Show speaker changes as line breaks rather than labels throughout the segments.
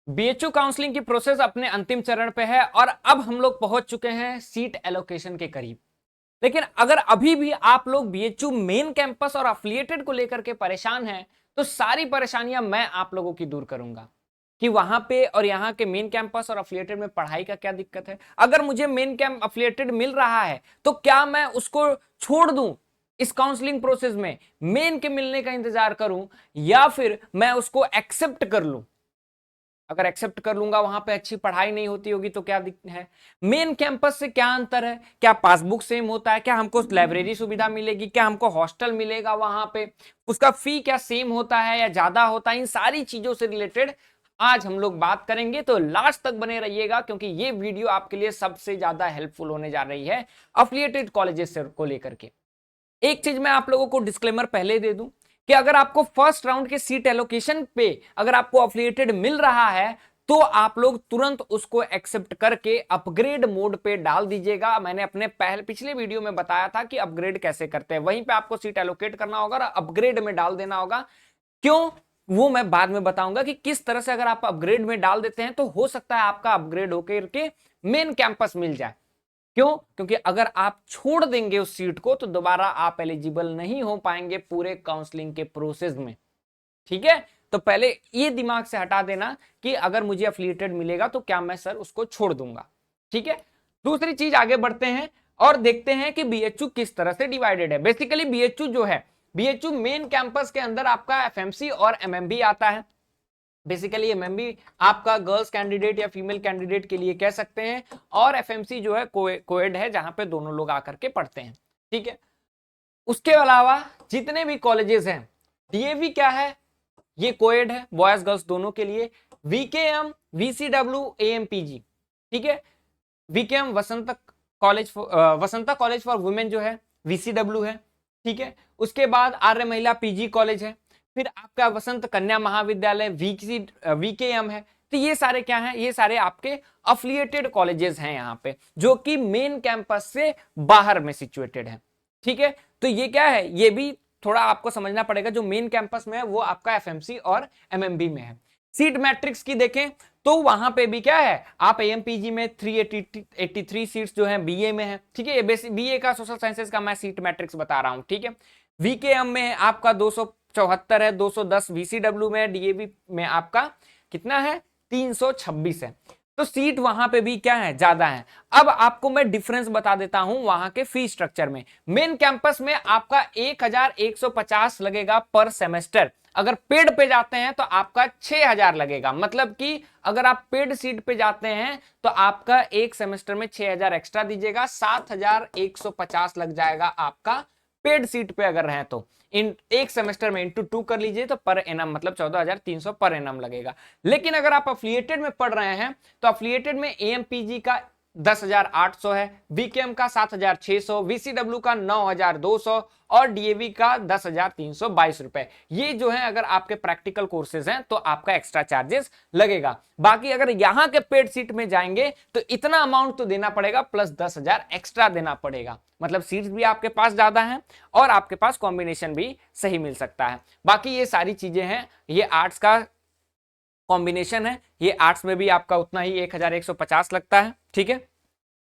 BHU counselling की process अपने अंतिम चरण पे है और अब हम लोग पहुंच चुके हैं सीट एलोकेशन के करीब। लेकिन अगर अभी भी आप लोग बीएचयू मेन कैंपस और अफिलिएटेड को लेकर के परेशान हैं, तो सारी परेशानियां मैं आप लोगों की दूर करूंगा कि वहां पे और यहाँ के मेन कैंपस और अफिलिएटेड में पढ़ाई का क्या दिक्कत है। अगर मुझे मेन कैंप अफिलिएटेड मिल रहा है तो क्या मैं उसको छोड़ दूं इस काउंसलिंग प्रोसेस में, मेन के मिलने का इंतजार करूं, या फिर मैं उसको एक्सेप्ट कर लूं। अगर एक्सेप्ट कर लूंगा, वहां पे अच्छी पढ़ाई नहीं होती होगी तो क्या दिक्कत है। मेन कैंपस से क्या अंतर है, क्या पासबुक सेम होता है, क्या हमको लाइब्रेरी सुविधा मिलेगी, क्या हमको हॉस्टल मिलेगा वहां पे, उसका फी क्या सेम होता है या ज्यादा होता है, इन सारी चीजों से रिलेटेड आज हम लोग बात करेंगे। तो लास्ट तक बने रहिएगा क्योंकि ये वीडियो आपके लिए सबसे ज्यादा हेल्पफुल होने जा रही है अफिलिएटेड कॉलेजेस को लेकर के। एक चीज मैं आप लोगों को डिस्क्लेमर पहले दे दूं कि अगर आपको फर्स्ट राउंड के सीट एलोकेशन पे अगर आपको अफिलिएटेड मिल रहा है तो आप लोग तुरंत उसको एक्सेप्ट करके अपग्रेड मोड पे डाल दीजिएगा। मैंने अपने पिछले वीडियो में बताया था कि अपग्रेड कैसे करते हैं, वहीं पे आपको सीट एलोकेट करना होगा और अपग्रेड में डाल देना होगा। क्यों, वो मैं बाद में बताऊंगा कि किस तरह से अगर आप अपग्रेड में डाल देते हैं तो हो सकता है आपका अपग्रेड होकर के मेन कैंपस मिल जाए। क्यों, क्योंकि अगर आप छोड़ देंगे उस सीट को तो दोबारा आप एलिजिबल नहीं हो पाएंगे पूरे काउंसलिंग के प्रोसेस में। ठीक है, तो पहले ये दिमाग से हटा देना कि अगर मुझे अफिलिएटेड मिलेगा तो क्या मैं सर उसको छोड़ दूंगा। ठीक है, दूसरी चीज आगे बढ़ते हैं और देखते हैं कि बीएचयू किस तरह से डिवाइडेड है। बेसिकली बीएचयू जो है, बीएचयू मेन कैंपस के अंदर आपका एफएमसी और एमएमबी आता है। बेसिकली एमएमबी आपका गर्ल्स कैंडिडेट या फीमेल कैंडिडेट के लिए कह सकते हैं, और एफएमसी जो है कोएड है जहां पे दोनों लोग आकर के पढ़ते हैं। ठीक है, उसके अलावा जितने भी कॉलेजेस हैं, डीएवी क्या है, ये कोएड है, बॉयज गर्ल्स दोनों के लिए। वीकेएम, वीसीडब्ल्यू, एएमपीजी, ठीक है। वीकेएम वसंता कॉलेज फॉर वुमेन जो है वीसीडब्ल्यू है। ठीक है, उसके बाद आर्य महिला पीजी कॉलेज है, फिर आपका वसंत कन्या महाविद्यालय वीकेएम है। तो ये सारे क्या हैं, ये सारे आपके अफिलिएटेड कॉलेजेस हैं यहाँ पे जो कि मेन कैंपस से बाहर में सिचुएटेड है। ठीक है, तो ये क्या है, ये भी थोड़ा आपको समझना पड़ेगा। जो मेन कैंपस में है वो आपका एफएमसी और एमएमबी में है। सीट मैट्रिक्स की देखें तो वहां पे भी क्या है, आप एएमपीजी में 383 सीट्स जो है बीए में है। ठीक है, ये बीए का सोशल साइंसेज का मैं सीट मैट्रिक्स बता रहा हूं। ठीक है, वीकेएम में आपका 274 है, 210 वीसीडब्ल्यू में, डीएवी में आपका कितना है, 326 है। तो सीट वहां पे भी क्या है, ज्यादा है। अब आपको मैं डिफरेंस बता देता हूं वहां के फी स्ट्रक्चर में। मेन कैंपस में आपका 1150 लगेगा पर सेमेस्टर। अगर पेड पे जाते हैं तो आपका 6000 लगेगा। मतलब कि अगर आप पेड सीट पे जाते हैं तो आपका एक सेमेस्टर में 6000 एक्स्ट्रा दीजिएगा, 7150 लग जाएगा आपका पेड सीट पे अगर रहे तो। इन एक सेमेस्टर में इंटू 2 कर लीजिए तो पर एनम मतलब 14300 पर एनम लगेगा। लेकिन अगर आप अफिलिएटेड में पढ़ रहे हैं तो अफिलिएटेड में एएमपीजी का 10,800 है, वीकेएम का 7,600, वीसीडब्ल्यू का 9,200 और डीएवी का 10,322 रुपए। ये जो है अगर आपके प्रैक्टिकल कोर्सेज हैं तो आपका एक्स्ट्रा चार्जेस लगेगा। बाकी अगर यहां के पेड सीट में जाएंगे तो इतना अमाउंट तो देना पड़ेगा प्लस 10,000 एक्स्ट्रा देना पड़ेगा। मतलब सीट्स भी आपके पास ज्यादा हैं और आपके पास कॉम्बिनेशन भी सही मिल सकता है। बाकी ये सारी चीजें हैं, ये आर्ट्स का कॉम्बिनेशन है, ये आर्ट्स में भी आपका उतना ही 1150 लगता है। ठीक है,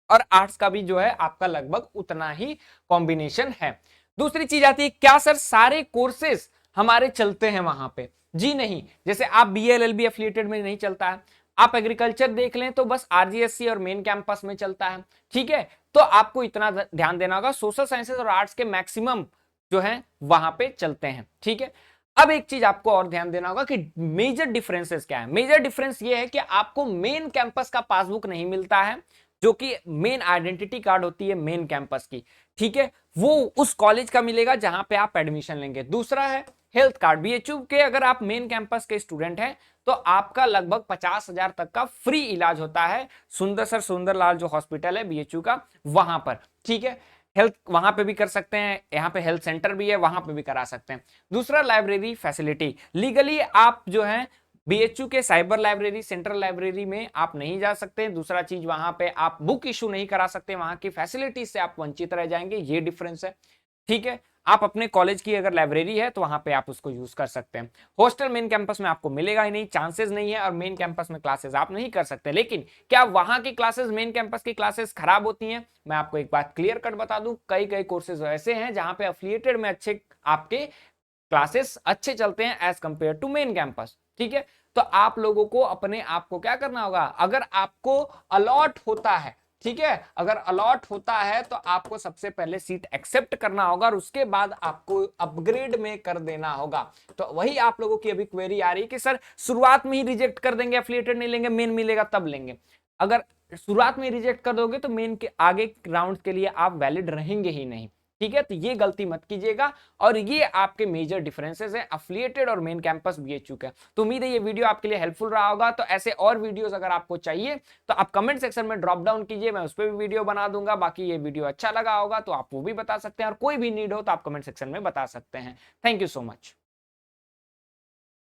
और आर्ट्स का भी जो है आपका लगभग उतना ही कॉम्बिनेशन है। दूसरी चीज आती है, क्या सर सारे कोर्सेज हमारे चलते हैं वहां पे? जी नहीं, जैसे आप बीएलएलबी एफिलिएटेड में नहीं चलता है। आप एग्रीकल्चर देख लें तो बस आरजीएससी और मेन कैंपस में चलता है। ठीक है, तो आपको इतना ध्यान देना होगा, सोशल साइंसेज और आर्ट्स के मैक्सिमम जो है वहां पे चलते हैं। ठीक है, अब एक चीज आपको और ध्यान देना होगा कि मेजर डिफरेंसेस क्या है। मेजर डिफरेंस ये है कि आपको मेन कैंपस का पासबुक नहीं मिलता है, जो कि मेन आइडेंटिटी कार्ड होती है मेन कैंपस की। ठीक है, वो उस कॉलेज का मिलेगा जहां पे आप एडमिशन लेंगे। दूसरा है हेल्थ कार्ड। बीएचयू के अगर आप मेन कैंपस के स्टूडेंट हैं तो आपका लगभग 50,000 तक का फ्री इलाज होता है सुंदरलाल जो हॉस्पिटल है बीएचयू का, वहां पर। ठीक है, हेल्थ वहां पे भी कर सकते हैं, यहाँ पे हेल्थ सेंटर भी है, वहां पे भी करा सकते हैं। दूसरा लाइब्रेरी फैसिलिटी, लीगली आप जो है बीएचयू के साइबर लाइब्रेरी, सेंट्रल लाइब्रेरी में आप नहीं जा सकते। दूसरा चीज, वहां पे आप बुक इशू नहीं करा सकते, वहां की फैसिलिटीज से आप वंचित रह जाएंगे, ये डिफरेंस है। ठीक है। आप अपने कॉलेज की अगर लाइब्रेरी है तो वहां पे आप उसको यूज कर सकते हैं। हॉस्टल मेन कैंपस में आपको मिलेगा ही नहीं, चांसेस नहीं है, और मेन कैंपस में क्लासेस आप नहीं कर सकते। लेकिन क्या वहां की क्लासेस मेन कैंपस की क्लासेस खराब होती हैं? मैं आपको एक बात क्लियर कट बता दूं, कई कई कोर्सेज ऐसे हैं जहां पे अफिलिएटेड में अच्छे आपके क्लासेस अच्छे चलते हैं as compare to main campus. ठीक है, तो आप लोगों को अपने आप को क्या करना होगा, अगर आपको अलॉट होता है, ठीक है, अगर अलॉट होता है तो आपको सबसे पहले सीट एक्सेप्ट करना होगा और उसके बाद आपको अपग्रेड में कर देना होगा। तो वही आप लोगों की अभी क्वेरी आ रही है कि सर शुरुआत में ही रिजेक्ट कर देंगे, एफिलिएटेड नहीं लेंगे, मेन मिलेगा तब लेंगे। अगर शुरुआत में रिजेक्ट कर दोगे तो मेन के आगे राउंड के लिए आप वैलिड रहेंगे ही नहीं। ठीक है, तो ये गलती मत कीजिएगा। और ये आपके मेजर डिफरेंसेस हैं एफिलिएटेड और मेन कैंपस बीएचयू के। तो उम्मीद है ये वीडियो आपके लिए हेल्पफुल रहा होगा। तो ऐसे और वीडियोस अगर आपको चाहिए तो आप कमेंट सेक्शन में ड्रॉप डाउन कीजिए, मैं उस पर भी वीडियो बना दूंगा। बाकी ये वीडियो अच्छा लगा होगा तो आप वो भी बता सकते हैं, और कोई भी नीड हो तो आप कमेंट सेक्शन में बता सकते हैं। Thank you so much.